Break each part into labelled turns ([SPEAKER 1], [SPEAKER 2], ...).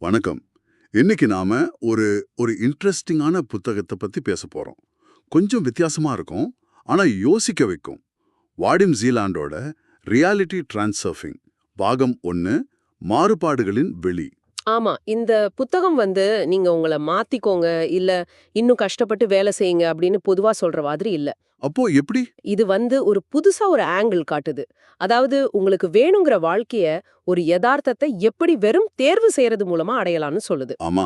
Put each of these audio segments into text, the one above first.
[SPEAKER 1] வணக்கம். இன்னைக்கு நாம ஒரு ஒரு இன்ட்ரெஸ்டிங்கான புத்தகத்தை பத்தி பேச போறோம். கொஞ்சம் வித்தியாசமா இருக்கும், ஆனா யோசிக்க வைக்கும். வாடிம் ஜீலாண்டோட ரியாலிட்டி டிரான்சர்ஃபிங் பாகம் 1, மாறுபாடுகளின் வெளி.
[SPEAKER 2] ஆமா. இந்த புத்தகம் நீங்க உங்கள மாத்திக்கோங்க, இல்ல இன்னும் கஷ்டப்பட்டு வேலை செய்யுங்க அப்படின்னு பொதுவா சொல்ற மாதிரி இல்ல.
[SPEAKER 1] அப்போ எப்படி?
[SPEAKER 2] இது ஒரு புதுசா ஒரு ஆங்கிள் காட்டுது. அதாவது உங்களுக்கு வேணுங்கிற வாழ்க்கைய, ஒரு யதார்த்தத்தை எப்படி வெறும் தேர்வு செய்யறது மூலமா அடையலாம்னு சொல்லுது.
[SPEAKER 1] ஆமா,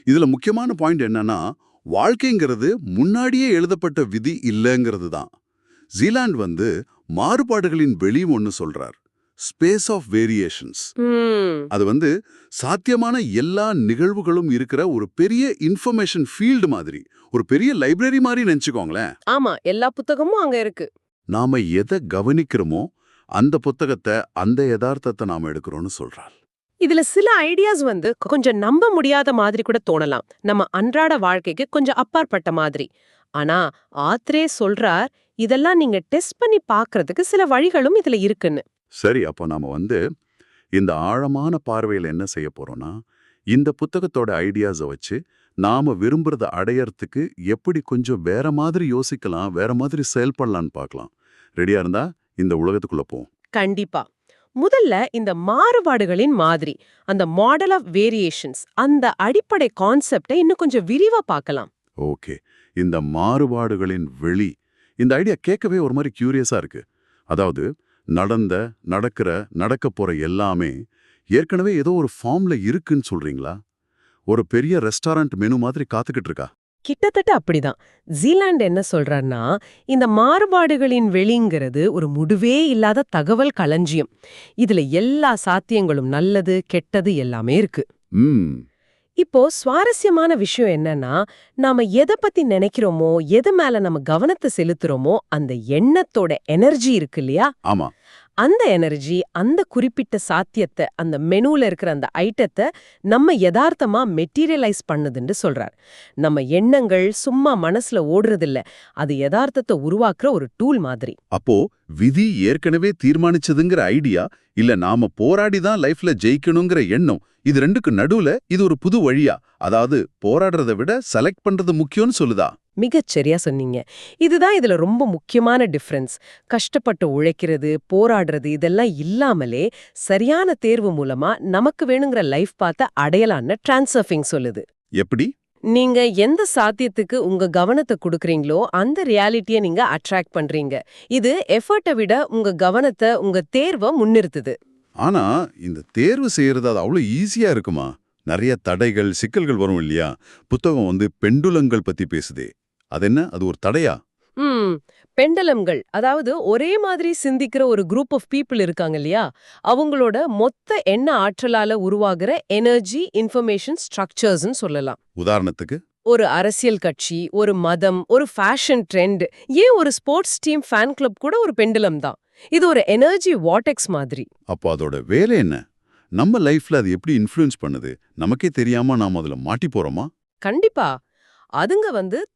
[SPEAKER 1] இதுல முக்கியமான பாயிண்ட் என்னன்னா, வாழ்க்கைங்கிறது முன்னாடியே எழுதப்பட்ட விதி இல்லைங்கிறது தான். ஜீலாண்ட் மாறுபாடுகளின் வெளி ஒன்னு சொல்றார். Space of variations. அது சாத்தியமான எல்லா நிகழ்வுகளும் இருக்கிற ஒரு பெரிய இன்ஃபர்மேஷன் ஃபீல்டு மாதிரி, ஒரு பெரிய லைப்ரரி மாதிரி நினைச்சுக்கோங்களேன்.
[SPEAKER 2] ஆமா, எல்லா புத்தகமும் அங்க இருக்கு.
[SPEAKER 1] நாம எதை கவனிக்கிறோமோ அந்த புத்தகத்தை, அந்த யதார்த்தத்தை நாம எடுக்கிறோம்னு சொல்றாள்.
[SPEAKER 2] இதுல சில ஐடியாஸ் கொஞ்சம் நம்ப முடியாத மாதிரி கூட தோணலாம், நம்ம அன்றாட வாழ்க்கைக்கு கொஞ்சம் அப்பாற்பட்ட மாதிரி. ஆனா ஆத்ரே சொல்றார், இதெல்லாம் நீங்க டெஸ்ட் பண்ணி பார்க்கிறதுக்கு சில வழிகளும் இதுல இருக்குன்னு.
[SPEAKER 1] சரி, அப்போ நாம இந்த ஆழமான பார்வையில் என்ன செய்ய போறோம்னா, இந்த புத்தகத்தோட ஐடியாஸை வச்சு நாம விரும்புறத அடையறதுக்கு எப்படி கொஞ்சம் வேற மாதிரி யோசிக்கலாம், வேற மாதிரி செயல்படலான்னு பார்க்கலாம். ரெடியா இருந்தா இந்த உலகத்துக்குள்ள போவோம்.
[SPEAKER 2] கண்டிப்பா. முதல்ல இந்த மாறுபாடுகளின் மாதிரி, அந்த மாடல் ஆஃப் வேரியேஷன்ஸ், அந்த அடிப்படை கான்செப்டை இன்னும் கொஞ்சம் விரிவா பார்க்கலாம்.
[SPEAKER 1] ஓகே, இந்த மாறுபாடுகளின் வெளி, இந்த ஐடியா கேட்கவே ஒரு மாதிரி கியூரியஸா இருக்கு. அதாவது நடக்க போற எல்லாமே ஏற்கனவே ஏதோ ஒரு ஃபார்ம்ல இருக்குன்னு சொல்றீங்களா? ஒரு பெரிய ரெஸ்டாரண்ட் மெனு மாதிரி காத்துக்கிட்டு இருக்கா?
[SPEAKER 2] கிட்டத்தட்ட அப்படிதான். ஜீலாண்ட் என்ன சொல்றாருன்னா, இந்த மாறுபாடுகளின் வெளிங்கிறது ஒரு முடிவே இல்லாத தகவல் களஞ்சியம். இதுல எல்லா சாத்தியங்களும், நல்லது கெட்டது எல்லாமே இருக்கு. இப்போ சுவாரஸ்யமான விஷயம் என்னன்னா, நாம எதை பத்தி நினைக்கிறோமோ, எது மேல நம்ம கவனத்தை செலுத்துறோமோ, அந்த எண்ணத்தோட எனர்ஜி இருக்கு இல்லையா?
[SPEAKER 1] ஆமா.
[SPEAKER 2] அந்த எனர்ஜி, அந்த குறிப்பிட்ட சாத்தியத்தை, அந்த மெனுல இருக்கிற அந்த ஐட்டத்தை நம்ம யதார்த்தமா மெட்டீரியலைஸ் பண்ணுதுன்னு சொல்றார். நம்ம எண்ணங்கள் சும்மா மனசுல ஓடுறதில்ல, அது யதார்த்தத்தை உருவாக்குற ஒரு டூல் மாதிரி.
[SPEAKER 1] அப்போ விதி ஏற்கனவே தீர்மானிச்சதுங்கிற ஐடியா, இல்ல நாம போராடிதான் லைஃப்ல ஜெயிக்கணுங்கிற எண்ணம், இது ரெண்டுக்கு நடுவுல இது ஒரு புது வழியா, அதாவது போராடுறதை விட செலக்ட் பண்றது முக்கியம்னு சொல்லுதா?
[SPEAKER 2] மிகச்சரியா சொன்னீங்க. இதுதான் இதுல ரொம்ப முக்கியமான டிஃபரன்ஸ். கஷ்டப்பட்டு உழைக்கிறது, போராடுறது இதெல்லாம் இல்லாமலே சரியான தேர்வு மூலமா நமக்கு வேணுங்கிற லைஃப் பார்த்த அடையலான்னு டிரான்சர்ஃபிங் சொல்லுது.
[SPEAKER 1] எப்படி?
[SPEAKER 2] நீங்க எந்த சாத்தியத்துக்கு உங்க கவனத்தை கொடுக்கறீங்களோ அந்த ரியாலிட்டியை நீங்க அட்ராக்ட் பண்றீங்க. இது எஃபர்ட்டை விட உங்க கவனத்தை, உங்க தேர்வை முன்னிறுத்துது.
[SPEAKER 1] ஆனா இந்த தேர்வு செய்யறது அது அவ்வளவு ஈஸியா இருக்குமா? நிறைய தடைகள், சிக்கல்கள் வரும் இல்லையா? புத்தகம் பெண்டுலங்கள் பத்தி பேசுதே, அது என்ன, அது ஒரு தடையா?
[SPEAKER 2] பெண்டலம்கள், அதாவது ஒரே மாதிரி சிந்திக்கிற ஒரு குரூப் ஆஃப் பீப்புள் இருக்காங்க இல்லையா, அவங்களோட மொத்த எண்ண ஆற்றலால உருவாகிற எனர்ஜி இன்ஃபர்மேஷன் ஸ்ட்ரக்சர்ஸ்னு சொல்லலாம்.
[SPEAKER 1] உதாரணத்துக்கு
[SPEAKER 2] ஒரு அரசியல் கட்சி, ஒரு மதம், ஒரு ஃபேஷன் ட்ரெண்ட், ஏன் ஒரு ஸ்போர்ட்ஸ் டீம் ஃபேன் கிளப் கூட ஒரு பெண்டுலம் தான். இது ஒரு எனர்ஜி வார்டெக்ஸ் மாதிரி.
[SPEAKER 1] அப்போ அதோட வேலை என்ன? நம்ம லைஃப்ல அது எப்படி இன்ஃப்ளூயன்ஸ் பண்ணுது? நமக்கே தெரியாம நாம அதுல மாட்டி போறோமா?
[SPEAKER 2] கண்டிப்பா. அதுங்க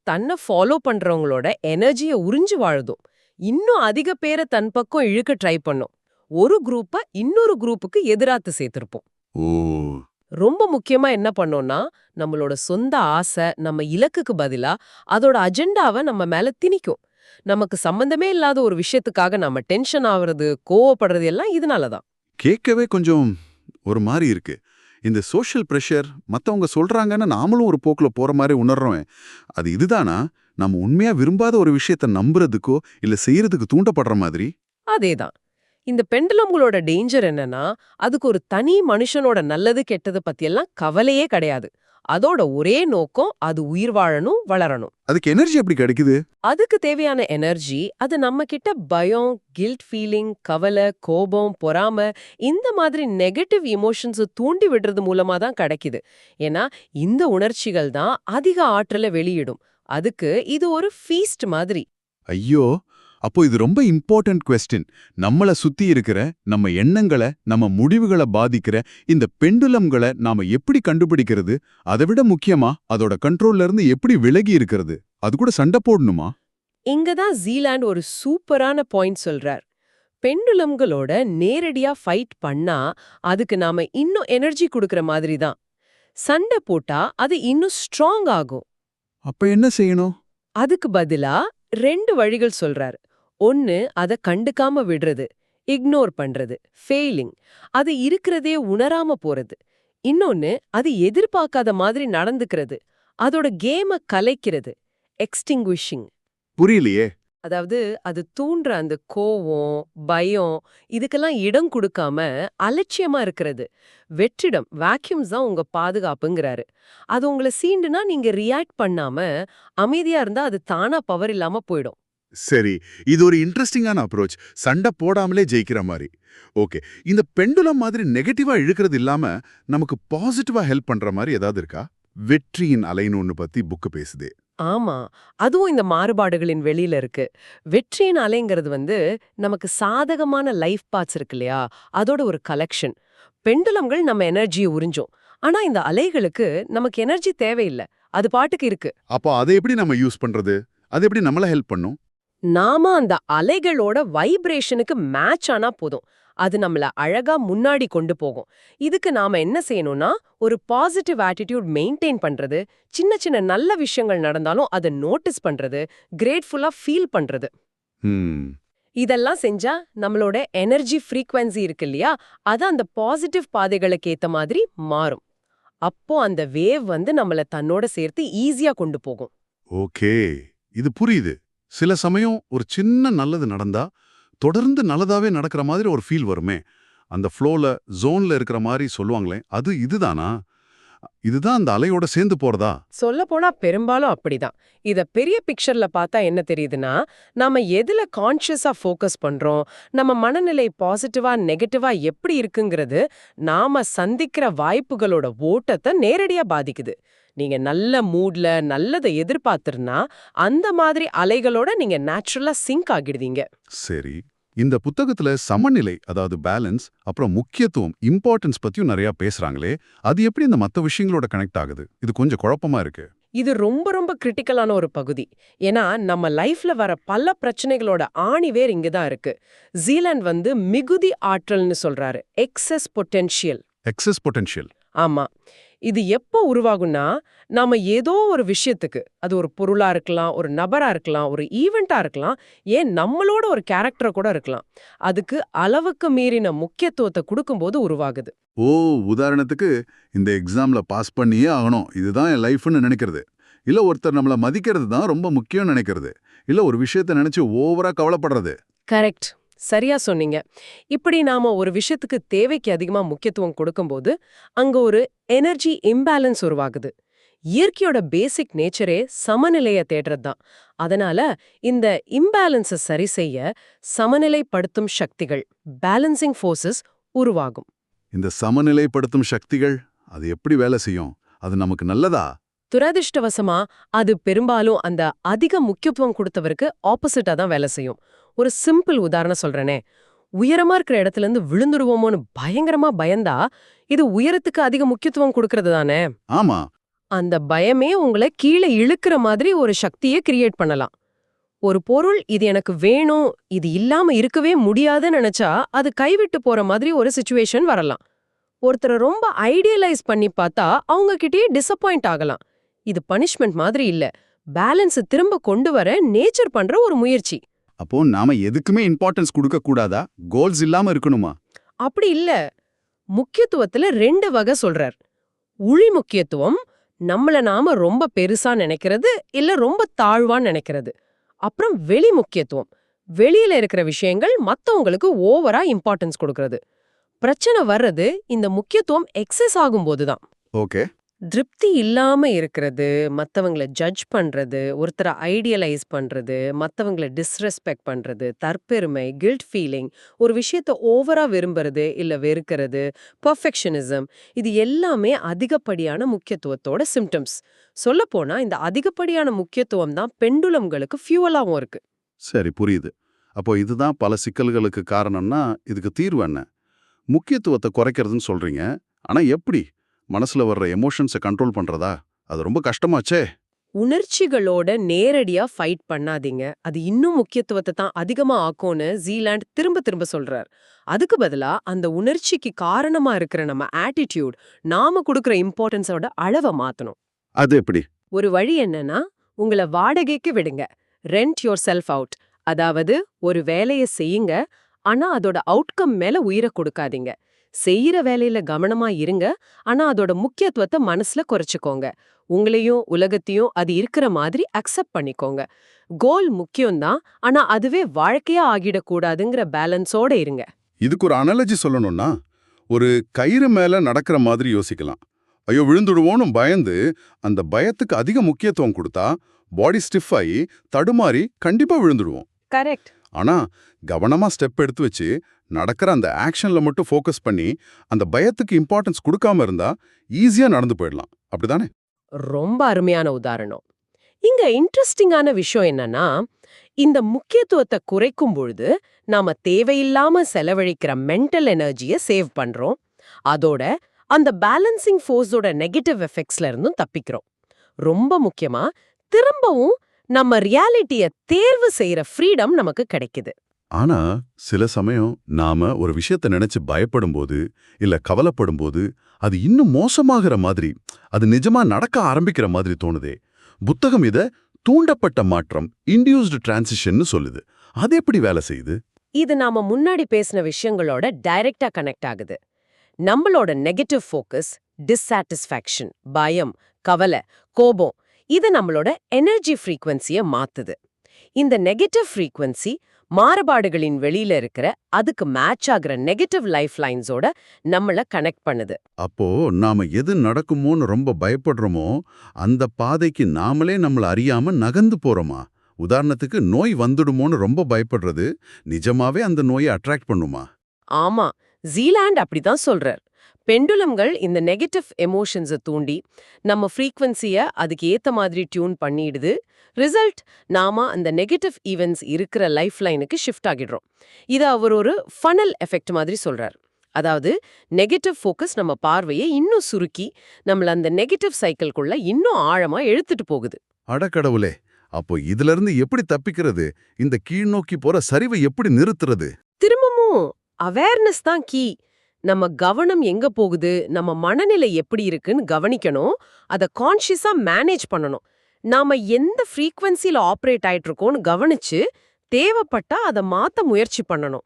[SPEAKER 2] தன்னை ஃபாலோ பண்றவங்களோட எனர்ஜியை உறிஞ்சு வாழுதும், இன்னும் அதிக பேரை தன் பக்கம் இழுக்க ட்ரை பண்ணும். ஒரு குரூப்ப இன்னொரு குரூப்புக்கு எதிராத்து சேர்த்திருப்போம். ரொம்ப முக்கியமா என்ன பண்ணோம்னா, நம்மளோட சொந்த ஆசை, நம்ம இலக்குக்கு பதிலா அதோட அஜெண்டாவை நம்ம மேல திணிக்கும். நமக்கு சம்பந்தமே இல்லாத ஒரு விஷயத்துக்காக நம்ம டென்ஷன் ஆகுறது, கோவப்படுறது எல்லாம் இதனாலதான்.
[SPEAKER 1] கேட்கவே கொஞ்சம் ஒரு மாதிரி இருக்கு. இந்த சோஷியல் ப்ரெஷர், மற்றவங்க சொல்றாங்கன்னு நாமளும் ஒரு போக்குல போற மாதிரி உணர்றோம். அது இதுதானா? நம்ம உண்மையா விரும்பாத ஒரு விஷயத்த நம்புறதுக்கோ இல்ல செய்யறதுக்கு தூண்டப்படுற மாதிரி?
[SPEAKER 2] அதேதான். இந்த பெண்டுலம்களோட டேஞ்சர் என்னன்னா, அதுக்கு ஒரு தனி மனுஷனோட நல்லது கெட்டது பத்தியெல்லாம் கவலையே கிடையாது. அதோட ஒரே நோக்கம், அது உயிர் வாழணும், வளரணும்.
[SPEAKER 1] அதுக்கு எனர்ஜி எப்படி கிடைக்குது?
[SPEAKER 2] அதுக்கு தேவையான எனர்ஜி, அது நம்ம கிட்ட பயம், கில்ட் ஃபீலிங், கவலை, கோபம், பொறாம, இந்த மாதிரி நெகட்டிவ் இமோஷன்ஸ் தூண்டி விடுறது மூலமா தான் கிடைக்குது. ஏன்னா இந்த உணர்ச்சிகள் தான் அதிக ஆற்றலை வெளியிடும். அதுக்கு இது ஒரு ஃபீஸ்ட் மாதிரி.
[SPEAKER 1] ஐயோ, அப்போ இது ரொம்ப இம்பார்ட்டன்ட் கொஸ்டின். நம்மள சுத்தி இருக்கிற நம்ம எண்ணங்களை, நம்ம முடிவுகளை பாதிக்கிற இந்த பெண்டுலம்களை நாம எப்படி கண்டுபிடிக்கிறது? அதை விட முக்கியமா அதோட கண்ட்ரோல்ல இருந்து எப்படி விலகி இருக்கிறது? அது கூட சண்டை போடணுமா?
[SPEAKER 2] இங்கதான் ஜீலாண்ட் ஒரு சூப்பரான பாயிண்ட் சொல்றார். பெண்டுலம்களோட நேரடியா ஃபைட் பண்ணா அதுக்கு நாம இன்னும் எனர்ஜி கொடுக்கற மாதிரி தான். சண்டை போட்டா அது இன்னும் ஸ்ட்ராங் ஆகும்.
[SPEAKER 1] அப்ப என்ன செய்யணும்?
[SPEAKER 2] அதுக்கு பதிலா 2 வழிகள் சொல்றாரு. ஒன்னு அத கண்டுக்காம விடுறது, இக்னோர் பண்றது, ஃபெயிலிங். அது இருக்கிறதே உணராம போறது. இன்னொன்னு அது எதிர்பார்க்காத மாதிரி நடந்துக்கிறது, அதோட கேம கலைக்கிறது, எக்ஸ்டிங்விஷிங்.
[SPEAKER 1] புரியலையே.
[SPEAKER 2] அதாவது அது தூண்டுற அந்த கோவம், பயம் இதுக்கெல்லாம் இடம் கொடுக்காம அலட்சியமா இருக்கிறது. வெற்றிடம் வேக்யூம்ஸ் தான் உங்க பாதுகாப்புங்கிறாரு. அது உங்களை சீண்டுனா நீங்க ரியாக்ட் பண்ணாம அமைதியா இருந்தா அது தானா பவர் இல்லாம போயிடும்.
[SPEAKER 1] சரி, இது ஒரு இன்ட்ரெஸ்டிங்கான அப்ரோச். சண்டை போடாமலே ஜெயிக்கிற மாதிரி. ஓகே, இந்த பெண்டுலம் மாதிரி நெகட்டிவா இழுக்கிறது இல்லாம நமக்கு பாசிட்டிவா ஹெல்ப் பண்ற மாதிரி ஏதாவது இருக்கா? வெற்றியின் அலைன்னு ஒன்னு பத்தி புக் பேசுதே.
[SPEAKER 2] ஆமா, அதுவும் இந்த மாறுபாடுகளின் வெளியில இருக்கு. வெற்றியின் அலைங்கிறது நமக்கு சாதகமான லைஃப் பாத்ஸ் இருக்கு இல்லையா, அதோட ஒரு கலெக்ஷன். பெண்டுலம்கள் நம்ம எனர்ஜியை உறிஞ்சோம். ஆனா இந்த அலைகளுக்கு நமக்கு எனர்ஜி தேவையில்ல, அது பாட்டுக்கு இருக்கு.
[SPEAKER 1] அப்போ அதை எப்படி நம்ம யூஸ் பண்றது? அது எப்படி நம்மள ஹெல்ப் பண்ணும்?
[SPEAKER 2] நாம அந்த அலைகளோட வைப்ரேஷனுக்கு மேட்ச் ஆனா போதும், அது நம்மள அழகா முன்னாடி கொண்டு போகும். இதுக்கு நாம என்ன செய்யணும்னா, ஒரு பாசிட்டிவ் ஆட்டிடியூட் மெயின்டைன் பண்றது, சின்ன சின்ன நல்ல விஷயங்கள் நடந்தாலும் அதை நோட்டீஸ் பண்றது, கிரேட்ஃபுல்லா ஃபீல் பண்றது.
[SPEAKER 1] ம்.
[SPEAKER 2] இதெல்லாம் செஞ்சா நம்மளோட எனர்ஜி ஃப்ரீக்வன்சி இருக்கு இல்லையா, அது அந்த பாசிட்டிவ் பாதைகளுக்கு ஏத்த மாதிரி மாறும். அப்போ அந்த வேவ் நம்மள தன்னோட சேர்த்து ஈஸியா கொண்டு போகும்.
[SPEAKER 1] ஓகே, இது புரியுது. சில சமயம் ஒரு சின்ன நல்லது நடந்தா தொடர்ந்து நல்லதாவே நடக்கிற மாதிரி ஒரு ஃபீல் வருமே, அந்த ஃப்ளோல ஜோன்ல இருக்கிற மாதிரி சொல்லுவாங்களே, அது இதுதானா? இதுதான் அந்த அலையோட சேர்ந்து போறதா?
[SPEAKER 2] சொல்லப்போனா பெரும்பாலும் அப்படிதான். இத பெரிய பிக்சர்ல பார்த்தா என்ன தெரியுதுன்னா, நாம எதுல கான்ஷியஸா ஃபோக்கஸ் பண்றோம், நம்ம மனநிலை பாசிட்டிவா நெகட்டிவா எப்படி இருக்குங்கிறது நாம சந்திக்கிற வாய்ப்புகளோட ஓட்டத்தை நேரடியா பாதிக்குது. நீங்க நல்ல மூட்ல நல்லதை எதிர்பார்த்திருந்தா அந்த மாதிரி அலைகளோட நீங்க நேச்சுரலா சிங்க் ஆகிடுவீங்க.
[SPEAKER 1] சரி, இந்த புத்தகத்துல சமநிலை, அதாவது பேலன்ஸ், அப்புறம் முக்கியத்துவம், இம்பார்ட்டன்ஸ் பத்தியும் நிறைய பேசுறாங்களே, அது எப்படி இந்த மத்த விஷயங்களோட கனெக்ட் ஆகுது? இது கொஞ்சம் குழப்பமா இருக்கு.
[SPEAKER 2] இது ரொம்ப ரொம்ப கிரிட்டிக்கலான ஒரு பகுதி. ஏன்னா நம்ம லைஃப்ல வர பல பிரச்சனைகளோட ஆணிவேர் இங்க தான் இருக்கு. ஜீலண்ட் மிகுதி ஆற்றல்னு சொல்றாரு, எக்ஸஸ் பொட்டென்ஷியல்.
[SPEAKER 1] Excess potential.
[SPEAKER 2] ஆமா, இது எப்போ உருவாகும்னா, நாம ஏதோ ஒரு விஷயத்துக்கு, அது ஒரு பொருளா இருக்கலாம், ஒரு நபரா இருக்கலாம், ஒரு ஈவெண்டா இருக்கலாம், ஏன் நம்மளோட ஒரு கேரக்டரை கூட இருக்கலாம், அதுக்கு அளவுக்கு மீறின முக்கியத்துவத்தை கொடுக்கும்போது உருவாகுது.
[SPEAKER 1] ஓ, உதாரணத்துக்கு இந்த எக்ஸாம்ல பாஸ் பண்ணியே ஆகணும், இதுதான் என் லைஃப்னு நினைக்கிறது. இல்ல ஒருத்தர் நம்மள மதிக்கிறது தான் ரொம்ப முக்கியம் நினைக்கிறது. இல்ல ஒரு விஷயத்தை நினைச்சு ஓவரா கவலைப்படுறது.
[SPEAKER 2] கரெக்ட், சரியா சொன்னீங்க. இப்படி நாம ஒரு விஷயத்துக்கு தேவைக்கு அதிகமா முக்கியத்துவம் கொடுக்கும்போது அங்க ஒரு எனர்ஜி இம்பேலன்ஸ் உருவாகுது. இயற்கையோட பேசிக் நேச்சரே சமநிலையை தேடுறது தான். அதனால இந்த இம்பேலன்ஸை சரி செய்ய சமநிலைப்படுத்தும் சக்திகள், பேலன்சிங் ஃபோர்சஸ் உருவாகும்.
[SPEAKER 1] இந்த சமநிலைப்படுத்தும் சக்திகள் அது எப்படி வேலை செய்யும்? அது நமக்கு நல்லதா?
[SPEAKER 2] துரதிர்ஷ்டவசமா அது பெரும்பாலும் அந்த அதிக முக்கியத்துவம் கொடுத்தவருக்கு ஆப்போசிட்டா தான் வேலை செய்யும். ஒரு சிம்பிள் உதாரணம் சொல்றேனே, உயரமா இருக்கிற இடத்துல இருந்து விழுந்துடுவோமோன்னு பயங்கரமா பயந்தா இது உயரத்துக்கு அதிக முக்கியத்துவம் கொடுக்கறது தானே.
[SPEAKER 1] ஆமா.
[SPEAKER 2] அந்த பயமே உங்களை கீழே இழுக்கிற மாதிரி ஒரு சக்தியை கிரியேட் பண்ணலாம். ஒரு பொருள் இது எனக்கு வேணும், இது இல்லாம இருக்கவே முடியாதுன்னு நினைச்சா அது கைவிட்டு போற மாதிரி ஒரு சிச்சுவேஷன் வரலாம். ஒருத்தரை ரொம்ப ஐடியலைஸ் பண்ணி பார்த்தா அவங்க கிட்டயே டிசப்பாயிண்ட் ஆகலாம். இது பனிஷ்மெண்ட் மாதிரி இல்ல, பேலன்ஸ் திரும்ப கொண்டு வர நேச்சர் பண்ற ஒரு முயற்சி.
[SPEAKER 1] அப்போ நாம எதுக்குமே இம்பார்ட்டன்ஸ் கொடுக்க கூடாதா? கோல்ஸ் இல்லாம இருக்கணுமா?
[SPEAKER 2] அப்படி இல்ல. முக்கியத்துவத்துல 2 வகை சொல்றார். உளி முக்கியத்துவம், நம்மள நாம ரொம்ப பெருசா நினைக்கிறது இல்ல ரொம்ப தாழ்வா நினைக்கிறது. அப்புறம் வெளி முக்கியத்துவம், வெளியில இருக்கிற விஷயங்கள் மத்தவங்களுக்கு ஓவரா இம்பார்ட்டன்ஸ் கொடுக்கறது. பிரச்சனை வர்றது இந்த முக்கியத்துவம் எக்ஸஸ் ஆகும்போது தான்.
[SPEAKER 1] ஓகே.
[SPEAKER 2] திருப்தி இல்லாம இருக்கிறது, மத்தவங்கள ஜட்ஜ் பண்றது, ஒருத்தரை ஐடியலைஸ் பண்றது, மத்தவங்கள டிஸ்ரெஸ்பெக்ட் பண்றது, தற்பெருமை, கில்ட் ஃபீலிங், ஒரு விஷயத்த ஓவரா விரும்புறது இல்ல வெறுக்கிறது, பெர்ஃபெக்ஷனிசம், இது எல்லாமே அதிகப்படியான முக்கியத்துவத்தோட சிம்டம்ஸ். சொல்லப்போனா இந்த அதிகப்படியான முக்கியத்துவம் தான் பெண்டுலம்களுக்கு ஃபியூவலாவும் இருக்கு.
[SPEAKER 1] சரி, புரியுது. அப்போ இதுதான் பல சிக்கல்களுக்கு காரணம்னா இதுக்கு தீர்வு என்ன? முக்கியத்துவத்தை குறைக்கிறதுன்னு சொல்றீங்க. ஆனா எப்படி? மனசுல வர்ற எமோஷன்ஸை கண்ட்ரோல் பண்றதா? அது ரொம்ப கஷ்டமாச்சே.
[SPEAKER 2] உணர்ச்சிகளோட நேரடியா ஃபைட் பண்ணாதீங்க, அது இன்னும் முக்கியத்துவத்தை தான் அதிகமா ஆக்கும்னு ஜீலாண்ட் திரும்ப திரும்ப சொல்றார். அதுக்கு பதிலா அந்த உணர்ச்சிக்கு காரணமா இருக்கிற நம்ம ஆட்டிடியூட், நாம கொடுக்கிற இம்பார்ட்டன்ஸோட அளவை மாத்தணும்.
[SPEAKER 1] அது எப்படி?
[SPEAKER 2] ஒரு வழி என்னன்னா, உங்கள வாடகைக்கு விடுங்க. Rent your self out. அதாவது ஒரு வேலைய செய்யுங்க, ஆனா அதோட அவுட்கம் மேல உயிரை கொடுக்காதீங்க. செய்யற வேலையில கவனமா இருங்க, ஆனா அதோட முக்கியத்துவத்தை மனசுல குறைச்சுக்கோங்க. உங்களையும் உலகத்தையும் அது இருக்கிற மாதிரி அக்செப்ட் பண்ணிக்கோங்க. கோல் முக்கியம்தான், ஆனா அதுவே வாழ்க்கையா ஆகிடக்கூடாதுங்கிற பேலன்ஸோட இருங்க.
[SPEAKER 1] இதுக்கு ஒரு அனாலஜி சொல்லணும்னா, ஒரு கயிறு மேல நடக்கிற மாதிரி யோசிக்கலாம். ஐயோ விழுந்துடுவோன்னு பயந்து அந்த பயத்துக்கு அதிக முக்கியத்துவம் கொடுத்தா பாடி ஸ்டிஃப் ஆகி தடுமாறி கண்டிப்பா விழுந்துடுவோம்.
[SPEAKER 2] கரெக்ட்.
[SPEAKER 1] ஆனா கவனமா ஸ்டெப் எடுத்து வச்சு நடக்கிற அந்த ஆக்ஷன்ல மட்டும் ஃபோக்கஸ் பண்ணி அந்த பயத்துக்கு இம்பார்ட்டன்ஸ் கொடுக்காம இருந்தா ஈஸியா நடந்து போயிடலாம். அப்படிதானே?
[SPEAKER 2] ரொம்ப அருமையான உதாரணம். இங்க இன்ட்ரெஸ்டிங்கான விஷயம் என்னன்னா, இந்த முக்கியத்துவத்தை குறைக்கும் பொழுது நாம தேவையில்லாம செலவழிக்கிற மென்டல் எனர்ஜியை சேவ் பண்றோம். அதோட அந்த பேலன்சிங் ஃபோர்ஸோட நெகட்டிவ் எஃபெக்ட்ஸ்ல இருந்தும் தப்பிக்கிறோம். ரொம்ப முக்கியமா, திரும்பவும் நம்ம ரியாலிட்டிய தேர்வு செய்யற ஃப்ரீடம் நமக்கு கிடைக்குது.
[SPEAKER 1] ஆனா சில சமயம் நாம ஒரு விஷயத்தை நினைச்சு பயப்படும் போது இல்ல கவலைப்படும் போது அது இன்னும் மோசமாகிற மாதிரி, அது நிஜமா நடக்க ஆரம்பிக்கிற மாதிரி தோணுதே. புத்தகம் இத தூண்டப்பட்ட மாற்றம், இன்டியூஸ்டு டிரான்சிஷன் சொல்லுது. அது எப்படி வேலை செய்யுது?
[SPEAKER 2] இது நாம முன்னாடி பேசின விஷயங்களோட டைரக்டா கனெக்ட் ஆகுது. நம்மளோட நெகட்டிவ் ஃபோக்கஸ், டிஸ்சாட்டிஸ்ஃபேக்ஷன், பயம், கவலை, கோபம், இது நம்மளோட எனர்ஜி ஃப்ரீக்வன்சியை மாத்துது. இந்த நெகட்டிவ் ஃப்ரீக்வன்சி மாறுபாடுகளின் வெளியில இருக்கிற அதுக்கு மேட்ச் ஆகிற நெகட்டிவ் லைஃப் லைன்ஸோட நம்மள கனெக்ட் பண்ணுது.
[SPEAKER 1] அப்போ நாம எது நடக்குமோன்னு ரொம்ப பயப்படுறோமோ அந்த பாதைக்கு நாமளே நம்மள அறியாம நகர்ந்து போறோமா? உதாரணத்துக்கு நோய் வந்துடுமோன்னு ரொம்ப பயப்படுறது நிஜமாவே அந்த நோயை அட்ராக்ட் பண்ணுமா?
[SPEAKER 2] ஆமா, ஜீலாண்ட் அப்படிதான் சொல்றார். பெண்டுலம்கள் இந்த நெகட்டிவ் எமோஷன்ஸை தூண்டி நம்ம ஃப்ரீக்வன்சியை அதுக்கு ஏத்த மாதிரி டியூன் பண்ணிடுது. ரிசல்ட், நாம அந்த நெகட்டிவ் ஈவெண்ட்ஸ் இருக்கிற லைஃப் லைனுக்கு ஷிஃப்ட் ஆகிடுறோம். இதை அவர் ஒரு ஃபனல் எஃபெக்ட் மாதிரி சொல்றார். அதாவது நெகட்டிவ் ஃபோக்கஸ் நம்ம பார்வையை இன்னும் சுருக்கி நம்மள அந்த நெகட்டிவ் சைக்கிள்குள்ள இன்னும் ஆழமா இழுத்துட்டு போகுது.
[SPEAKER 1] அடக்கடவுளே! அப்போ இதுல இருந்து எப்படி தப்பிக்கிறது? இந்த கீழ்நோக்கி போற சரிவை எப்படி நிறுத்துறது?
[SPEAKER 2] திரும்பவும் அவேர்னஸ் தான் கீ. நம்ம கவனம் எங்க போகுது, நம்ம மனநிலை எப்படி இருக்குன்னு கவனிக்கணும். அதை கான்ஷியஸா மேனேஜ் பண்ணணும். நாம எந்த ஃப்ரீக்வன்சில ஆப்ரேட் ஆயிட்டு இருக்கோம்னு கவனிச்சு தேவைப்பட்டா அதை மாத்த முயற்சி பண்ணணும்.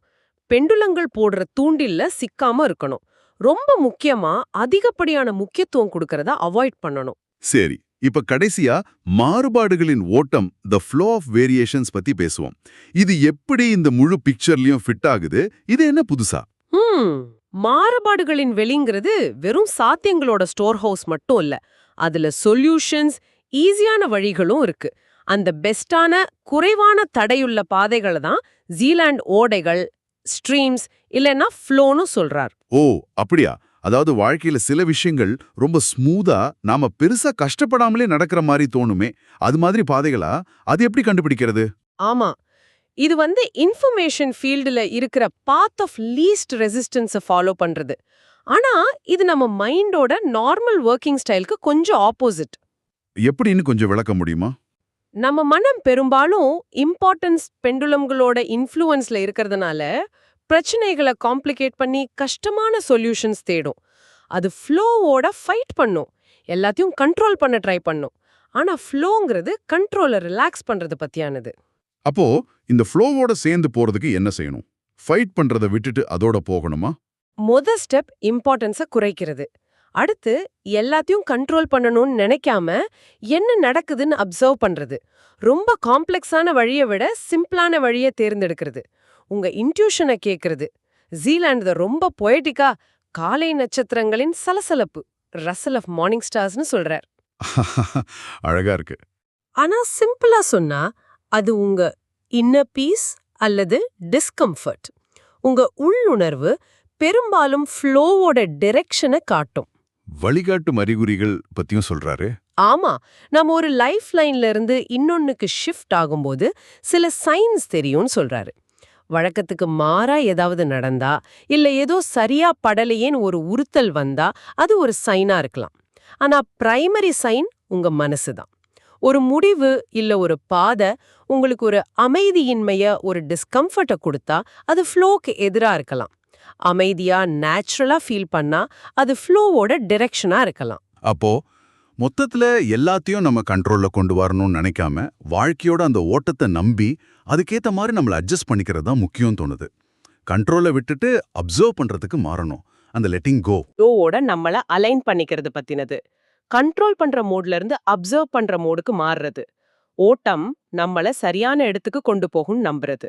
[SPEAKER 2] பெண்டுலங்கள் போடுற தூண்டில்ல சிக்காம இருக்கணும். ரொம்ப முக்கியமா அதிகப்படியான முக்கியத்துவம் கொடுக்கறத அவாய்ட் பண்ணணும்.
[SPEAKER 1] சரி, இப்ப கடைசியா மாறுபாடுகளின் ஓட்டம், த ஃப்ளோ ஆஃப் வேரியேஷன்ஸ் பத்தி பேசுவோம். இது எப்படி இந்த முழு பிக்சர்லயும் ஃபிட் ஆகுது? இது என்ன புதுசா?
[SPEAKER 2] மாறுபாடுகளின் வெளிங்கிறது வெறும் சாத்தியங்களோட ஸ்டோர் ஹவுஸ் மட்டும் இல்ல. அதுல சொல்யூஷன்ஸ், ஈஸியான வழிகளும் இருக்கு. அந்த பெஸ்டான குறைவான தடையுள்ள பாதைகளை தான் ஜீலாண்ட் ஓடைகள், ஸ்ட்ரீம்ஸ் இல்லைன்னா ஃப்ளோன்னு சொல்றார்.
[SPEAKER 1] ஓ, அப்படியா? அதாவது வாழ்க்கையில சில விஷயங்கள் ரொம்ப ஸ்மூதா நாம பெருசா கஷ்டப்படாமலே நடக்கிற மாதிரி தோணுமே, அது மாதிரி பாதைகளா? அது எப்படி கண்டுபிடிக்கிறது?
[SPEAKER 2] ஆமா, இது இன்ஃபர்மேஷன் ஃபீல்டுல இருக்கிற பாத் ஆஃப் லீஸ்ட் ரெசிஸ்டன்ஸை ஃபாலோ பண்றது. ஆனா இது நம்ம மைண்டோட நார்மல் ஒர்க்கிங் ஸ்டைலுக்கு கொஞ்சம் ஆப்போசிட்.
[SPEAKER 1] எப்படின்னு கொஞ்சம் விளக்க முடியுமா?
[SPEAKER 2] நம்ம மனம் பெரும்பாலும் இம்பார்ட்டன்ஸ் பெண்டுலம்களோட இன்ஃப்ளூயன்ஸ்ல இருக்கிறதுனால பிரச்சனைகளை காம்ப்ளிகேட் பண்ணி கஷ்டமான சொல்யூஷன்ஸ் தேடும். அது ஃப்ளோவோட ஃபைட் பண்ணும், எல்லாத்தையும் கண்ட்ரோல் பண்ண ட்ரை பண்ணும். ஆனா ஃப்ளோங்கிறது கண்ட்ரோலை ரிலாக்ஸ் பண்றது பத்தியானது.
[SPEAKER 1] அப்போ இந்த ஃப்ளோவோட சேர்ந்து போறதுக்கு என்ன செய்யணும்? ஃபைட் பண்றதை விட்டுட்டு அதோட போகணுமா?
[SPEAKER 2] ஸ்டெப் இம்பார்ட்டன்ஸை குறைக்கிறது. அடுத்து எல்லாத்தையும் கண்ட்ரோல் பண்ணணும்னு நினைக்காம என்ன நடக்குதுன்னு அப்சர்வ் பண்றது. ரொம்ப காம்ப்ளெக்ஸான வழியை விட சிம்பிளான வழியை தேர்ந்தெடுக்கிறது. உங்க இன்ட்யூஷனை கேட்கறது. ஜீலாண்ட் ரொம்ப பொயட்டிக்கா காலை நட்சத்திரங்களின் சலசலப்பு, ரசல் ஆஃப் மார்னிங் ஸ்டார்ஸ்னு சொல்றார்.
[SPEAKER 1] அழகா இருக்கு.
[SPEAKER 2] ஆனா சிம்பிளா சொன்னா அது உங்க இன்னர் பீஸ் அல்லது டிஸ்கம்ஃபர்ட். உங்க உள்ளுணர்வு பெரும்பாலும் ஃப்ளோவோட டைரக்ஷனை காட்டும்.
[SPEAKER 1] வழிகாட்டும் அறிகுறிகள் பத்தியும் சொல்றாரு.
[SPEAKER 2] ஆமா, நம்ம ஒரு லைஃப் லைன்ல இருந்து இன்னொன்னுக்கு ஷிஃப்ட் ஆகும்போது சில சைன்ஸ் தெரியும்னு சொல்றாரு. வழக்கத்துக்கு மாறா ஏதாவது நடந்தா இல்ல ஏதோ சரியா படலையேன்னு ஒரு உறுத்தல் வந்தா அது ஒரு சைனா இருக்கலாம். ஆனா பிரைமரி சைன் உங்க மனசுதான். ஒரு முடிவு இல்ல ஒரு பாதை உங்களுக்கு ஒரு அமைதியின்மைய, ஒரு டிஸ்கம்ஃபர்ட்ட கொடுத்தா அது ஃப்ளோக்கு எதிரா இருக்கலாம். அமைதியா நேச்சுரலா ஃபீல் பண்ணா அது ஃப்ளோவோட டிரெக்ஷனா இருக்கலாம்.
[SPEAKER 1] அப்போ மொத்தத்துல எல்லாத்தையும் நம்ம கண்ட்ரோல்ல கொண்டு வரணும்னு நினைக்காம வாழ்க்கையோட அந்த ஓட்டத்தை நம்பி அதுக்கேத்த மாதிரி நம்மள அட்ஜஸ்ட் பண்ணிக்கிறது தான் முக்கியம் தோணுது. கண்ட்ரோலை விட்டுட்டு அப்சர்வ் பண்றதுக்கு மாறணும். அந்த லெட்டிங் கோ.
[SPEAKER 2] ஃப்ளோவோட நம்மள அலைன் பண்ணிக்கிறது பத்தினது. கண்ட்ரோல் பண்ற மோட்ல இருந்து அப்சர்வ் பண்ற மோடுக்கு மாறுறது. ஓட்டம் நம்மள சரியான இடத்துக்கு கொண்டு போகும் நம்புறது.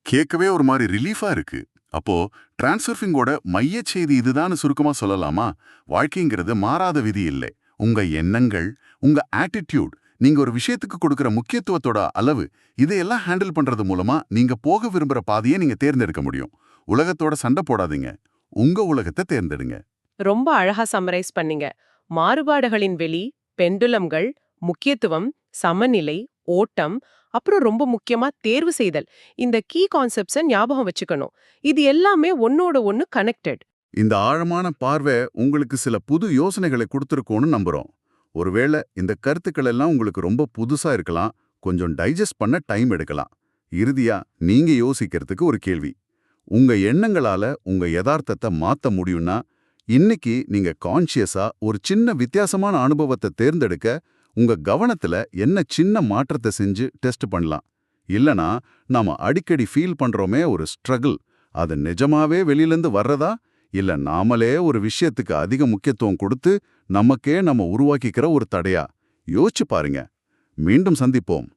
[SPEAKER 1] கேட்கவே ஒரு மாதிரி ரிலீஃபா இருக்கு. அப்போ டிரான்ஸ்சர்ஃபிங்கோட மையச் செய்தி இதுதான் சுருக்கமா சொல்லலாமா? வாழ்க்கைங்கிறது மாறாத விதி இல்லை. உங்க எண்ணங்கள், உங்க ஆட்டிடியூட், நீங்க ஒரு விஷயத்துக்கு கொடுக்கிற முக்கியத்துவத்தோட அளவு, இதையெல்லாம் ஹேண்டில் பண்றது மூலமா நீங்க போக விரும்புற பாதையை நீங்க தேர்ந்தெடுக்க முடியும். உலகத்தோட சண்டை போடாதீங்க. உங்க உலகத்தை தேர்ந்தெடுங்க.
[SPEAKER 2] ரொம்ப அழகா சம்மரைஸ் பண்ணீங்க. மாறுபாடுகளின் வெளி, பெண்டுலம்கள், முக்கியத்துவம், சமநிலை, ஓட்டம், அப்புறம் ரொம்ப முக்கியமா தேர்வு செய்தல். இந்த கீ கான்செப்ட்ஸை ஞாபகம் வச்சுக்கணும். இது எல்லாமே ஒன்னோட ஒன்னு கனெக்டட்.
[SPEAKER 1] இந்த ஆழமான பார்வை உங்களுக்கு சில புது யோசனைகளை கொடுத்துருக்கோன்னு நம்புறோம். ஒருவேளை இந்த கருத்துக்கள் எல்லாம் உங்களுக்கு ரொம்ப புதுசா இருக்கலாம், கொஞ்சம் டைஜஸ்ட் பண்ண டைம் எடுக்கலாம். இறுதியா நீங்க யோசிக்கிறதுக்கு ஒரு கேள்வி. உங்க எண்ணங்களால உங்க யதார்த்தத்தை மாத்த முடியும்னா, இன்னைக்கு நீங்க கான்ஷியஸா ஒரு சின்ன வித்தியாசமான அனுபவத்தை தேர்ந்தெடுக்க உங்க கவனத்துல என்ன சின்ன மாற்றத்தை செஞ்சு டெஸ்ட் பண்ணலாம். இல்லனா நாம அடிக்கடி ஃபீல் பண்றோமே ஒரு ஸ்ட்ரகிள், அது நிஜமாவே வெளியிலேருந்து வர்றதா, இல்ல நாமளே ஒரு விஷயத்துக்கு அதிக முக்கியத்துவம் கொடுத்து நமக்கே நம்ம உருவாக்கிக்கிற ஒரு தடையா? யோசிச்சு பாருங்க. மீண்டும் சந்திப்போம்.